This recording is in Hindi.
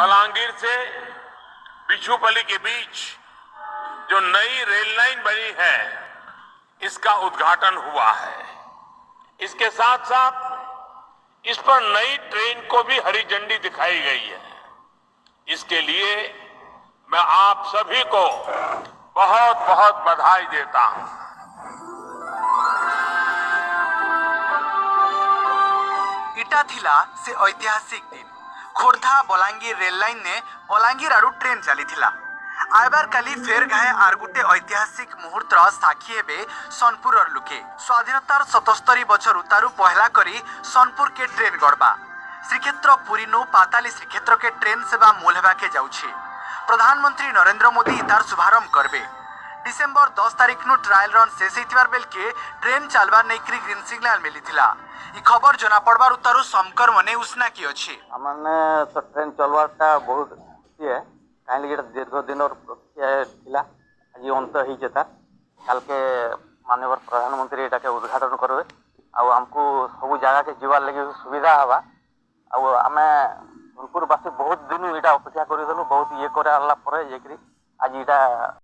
बलांगीर से बिछुपल्ली के बीच जो नई रेल लाइन बनी है, इसका उद्घाटन हुआ है। इसके साथ साथ इस पर नई ट्रेन को भी हरी झंडी दिखाई गई है। इसके लिए मैं आप सभी को बहुत बहुत बधाई देता हूं। इटा थिला से ऐतिहासिक दिन खोर्धा बलांगीर रेल लाइन ने बलांगीर आड़ू ट्रेन चली थिला। आयबार काली फेर घाए आर गुटे ऐतिहासिक मुहूर्तर साक्षी हेबे सोनपुर लुके। स्वाधीनतार 77 बछर उतारू पहला करी सोनपुर के ट्रेन गड़बा। श्रीक्षेत्र पुरी नु पाताली श्रीक्षेत्र के ट्रेन सेवा मूल हेबा के जाउछि। प्रधानमंत्री नरेंद्र मोदी तार शुभारंभ करबे। डिसेम्बर 10 तारिख नु ट्रायल रन शेष होइतिबार बेल के ट्रेन चलबार नेकरी ग्रीन सिग्नल मिलिथिला। ई खबर जना पड़बार उतारू समकर मने उष्णा की अछि। हमने तो ट्रेन चलवारटा बहुत खुशी है काहे कि दीर्घ दिन और प्रक्रिया थिला आज अंत ही जेता काल के माननीय प्रधानमंत्री एटा के उद्घाटन करबे आ हमको सब जगह के जीवार लगे सुविधा हवा आ आमे सोनपुर वासी बहुत दिन एटा अपेक्षा करिदलु बहुत ये करे आला परे जेकरी आज एटा